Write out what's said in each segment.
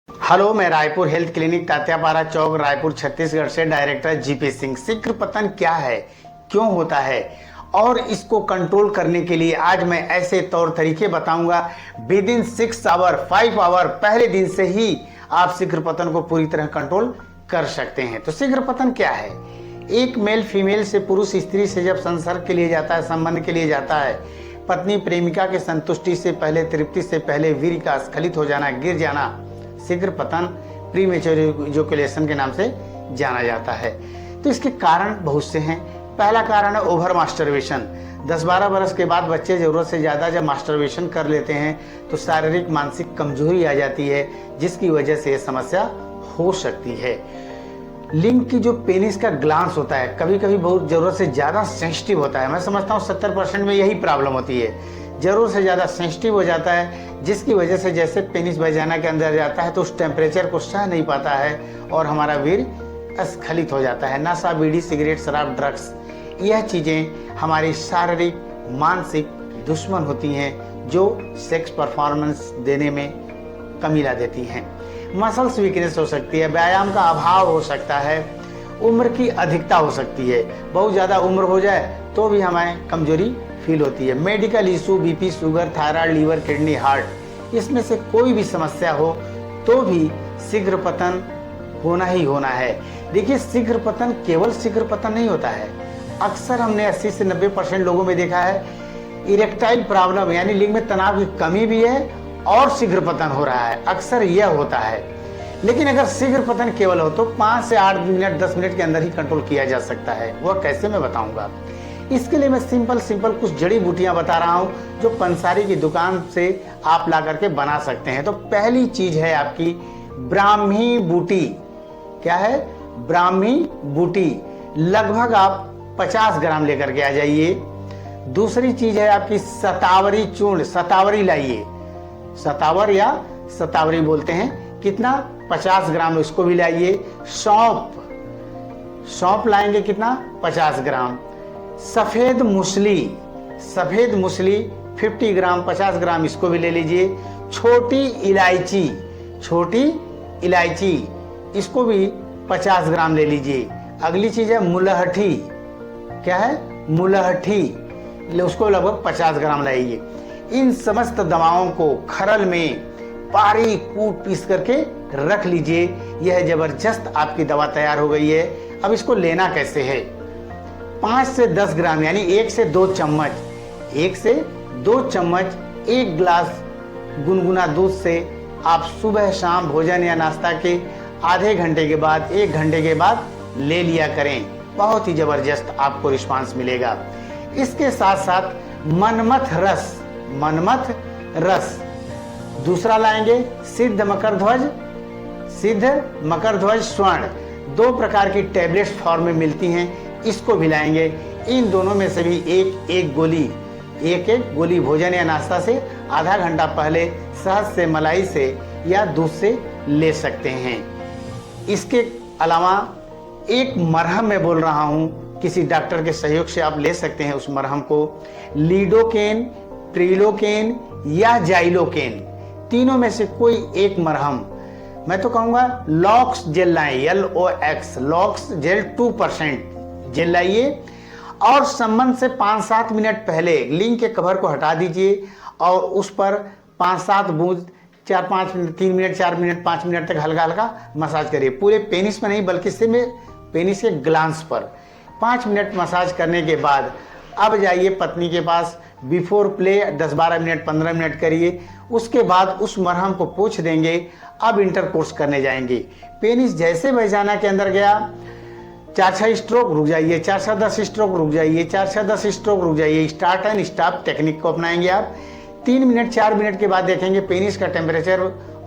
Hello, मैं Raipur health clinic Tatyapara चौक रायपुर छत्तीसगढ़ से director GP Singh. शीघ्र पतन क्या है, क्यों होता है और इसको कंट्रोल करने के लिए आज मैं ऐसे तौर तरीके बताऊंगा। विद इन 6 आवर 5 आवर पहले दिन से ही आप शीघ्र पतन को पूरी तरह कंट्रोल कर सकते हैं। तो शीघ्र पतन क्या है? एक मेल फीमेल से, पुरुष स्त्री से जब संसर्ग के लिए जाता है, संबंध के लिए जाता है, पत्नी प्रेमिका के संतुष्टि से पहले, तृप्ति से पहले वीर्य का स्खलित हो जाना, गिर जाना, शीघ्र पतन प्रीमेच्योर इजैकुलेशन के नाम से जाना जाता है। तो इसके कारण बहुत से हैं। पहला कारण है ओवर मास्टरबेशन। 10-12 वर्ष के बाद बच्चे जरूरत से ज़्यादा जब मास्टरबेशन कर लेते हैं तो शारीरिक मानसिक कमजोरी आ जाती है, जिसकी वजह से ये समस्या हो सकती है। लिंग की जो पेनिस का ग्लांस होता है, कभी कभी बहुत ज़रूरत से ज़्यादा सेंसिटिव होता है। मैं समझता हूँ 70% में यही प्रॉब्लम होती है, ज़रूरत से ज़्यादा सेंसिटिव हो जाता है, जिसकी वजह से जैसे पेनिस वजाना के अंदर जाता है तो उस टेम्परेचर को सह नहीं पाता है और हमारा वीर्य स्खलित हो जाता है। नशा, बीड़ी, सिगरेट, शराब, ड्रग्स, यह चीज़ें हमारी शारीरिक मानसिक दुश्मन होती हैं जो सेक्स परफॉर्मेंस देने में कमी ला देती हैं। मसल्स वीकनेस हो सकती है, व्यायाम का अभाव हो सकता है, उम्र की अधिकता हो सकती है। बहुत ज़्यादा उम्र हो जाए तो भी हमें कमजोरी फील होती है। Medical issue, BP, sugar, thyroid, liver, kidney, heart, इसमें से कोई भी समस्या हो तो भी शीघ्र पतन होना ही होना है। देखिए, शीघ्र पतन केवल शीघ्र पतन नहीं होता है। अक्सर हमने 80 से 90% लोगों में देखा है इरेक्टाइल प्रॉब्लम, यानी लिंग में तनाव की कमी भी है और शीघ्र पतन हो रहा है। अक्सर यह होता है। लेकिन अगर शीघ्र पतन केवल हो तो 5 से 8 मिनट 10 मिनट के अंदर ही कंट्रोल किया जा सकता है। वह कैसे, मैं बताऊंगा। इसके लिए मैं सिंपल कुछ जड़ी बूटियां बता रहा हूं जो पंसारी की दुकान से आप ला करके बना सकते हैं। तो पहली चीज है आपकी ब्राह्मी बूटी। क्या है? ब्राह्मी बूटी। लगभग आप 50 ग्राम लेकर के आ जाइए। दूसरी चीज है आपकी शतावरी चूर्ण। शतावरी लाइए, शतावर या शतावरी बोलते हैं। कितना? 50 ग्राम, इसको भी लाइए। सौंफ, सौंफ लाएंगे कितना? 50 ग्राम। सफेद मूसली, सफेद मूसली 50 ग्राम, 50 ग्राम, इसको भी ले लीजिए। छोटी इलायची, छोटी इलायची, इसको भी 50 ग्राम ले लीजिए। अगली चीज है मुलहठी। क्या है? मुलहठी, उसको लगभग 50 ग्राम लाइए। इन समस्त दवाओं को खरल में बारीक कूट पीस करके रख लीजिए। यह जबरदस्त आपकी दवा तैयार हो गई है। अब इसको लेना कैसे है? 5 से 10 ग्राम, यानी 1 से 2 चम्मच, 1 से 2 चम्मच 1 गिलास गुनगुना दूध से आप सुबह शाम भोजन या नाश्ता के आधे घंटे के बाद, 1 घंटे के बाद ले लिया करें। बहुत ही जबरदस्त आपको रिस्पांस मिलेगा। इसके साथ साथ मनमथ रस, मनमथ रस दूसरा लाएंगे। सिद्ध मकरध्वज, सिद्ध मकरध्वज स्वर्ण, 2 प्रकार की टैबलेट्स फॉर्म में मिलती हैं, इसको भी लाएंगे। इन दोनों में से भी एक एक गोली भोजन या नाश्ता से आधा घंटा पहले शहद से, मलाई से या दूध से ले सकते हैं। इसके अलावा एक मरहम मैं बोल रहा हूं, किसी डॉक्टर के सहयोग से आप ले सकते हैं उस मरहम को। लीडोकेन, ट्रिलोकेन या जाइलोकेन, तीनों में से कोई एक मरहम। मैं तो कहूंगा लॉक्स जेल लाएं, LOX, लॉक्स जेल 2% जेल लाइए और संबंध से 5-7 मिनट पहले लिंग के कवर को हटा दीजिए और उस पर 5-7 बूंद 4-5 मिनट, 3 मिनट, 4 मिनट, 5 मिनट तक हल्का हल्का मसाज करिए। पूरे पेनिस में नहीं, बल्कि सिर्फ पेनिस के ग्लांस पर 5 मिनट मसाज करने के बाद अब जाइए पत्नी के पास। बिफोर प्ले 10-12 मिनट, 15 मिनट करिए। उसके बाद उस मरहम को पोंछ देंगे। अब इंटरकोर्स करने जाएंगे। पेनिस जैसे वजाना के अंदर गया, 4-6 स्ट्रोक रुक जाइए, 4-10 स्ट्रोक रुक जाइए, 4-10 स्ट्रोक रुक जाइए। स्टार्ट एंड स्टॉप टेक्निक को अपनाएंगे आप। 3 मिनट 4 मिनट के बाद देखेंगे पेनिस का टेम्परेचर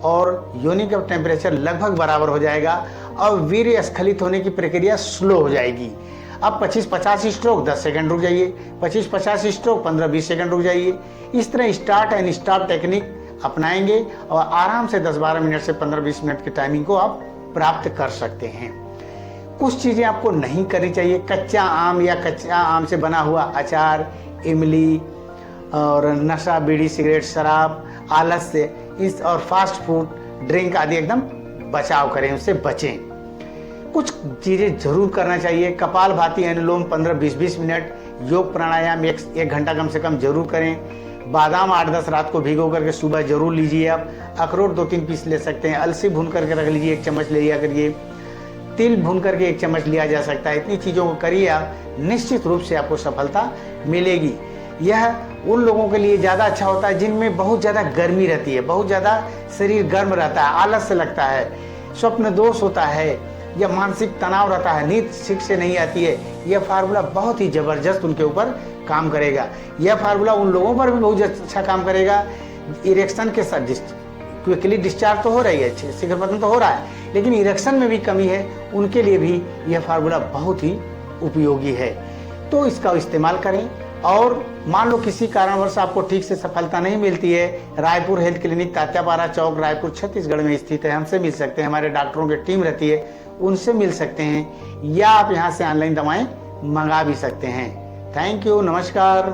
और योनि का टेम्परेचर लगभग बराबर हो जाएगा और वीर्य स्खलित होने की प्रक्रिया स्लो हो जाएगी। अब 25-50 स्ट्रोक 10 सेकंड रुक जाइए, 25-50 स्ट्रोक 15-20 सेकंड रुक जाइए। इस तरह स्टार्ट एंड स्टॉप टेक्निक अपनाएंगे और आराम से 10-12 मिनट से 15-20 मिनट की टाइमिंग को आप प्राप्त कर सकते हैं। कुछ चीज़ें आपको नहीं करनी चाहिए। कच्चा आम या कच्चा आम से बना हुआ अचार, इमली और नशा, बीड़ी, सिगरेट, शराब, आलस्य, इस और फास्ट फूड ड्रिंक आदि एकदम बचाव करें, उससे बचें। कुछ चीज़ें जरूर करना चाहिए। कपालभाति, अनुलोम 15-20 मिनट, योग प्राणायाम 1 घंटा कम से कम जरूर करें। बादाम 8-10 रात को भिगो करके सुबह जरूर लीजिए आप। अखरोट 2-3 पीस ले सकते हैं। अलसी भून करके रख लीजिए, 1 चम्मच ले लिया करिए। तिल भून करके 1 चम्मच लिया जा सकता है। इतनी चीज़ों को करिए आप, निश्चित रूप से आपको सफलता मिलेगी। यह उन लोगों के लिए ज़्यादा अच्छा होता है जिनमें बहुत ज़्यादा गर्मी रहती है, बहुत ज़्यादा शरीर गर्म रहता है, आलस लगता है, स्वप्न दोष होता है या मानसिक तनाव रहता है, नींद ठीक से नहीं आती है। यह फार्मूला बहुत ही ज़बरदस्त उनके ऊपर काम करेगा। यह फार्मूला उन लोगों पर भी बहुत अच्छा काम करेगा। इरेक्शन के साथ क्विकली डिस्चार्ज तो हो रही है, शीघ्रपतन तो हो रहा है, लेकिन इरेक्शन में भी कमी है, उनके लिए भी यह फार्मूला बहुत ही उपयोगी है। तो इसका इस्तेमाल करें। और मान लो किसी कारणवश आपको ठीक से सफलता नहीं मिलती है, रायपुर हेल्थ क्लिनिक, तात्यापारा चौक, रायपुर छत्तीसगढ़ में स्थित है। हमसे मिल सकते हैं, हमारे डॉक्टरों की टीम रहती है, उनसे मिल सकते हैं, या आप यहाँ से ऑनलाइन दवाएं मंगा भी सकते हैं। थैंक यू, नमस्कार।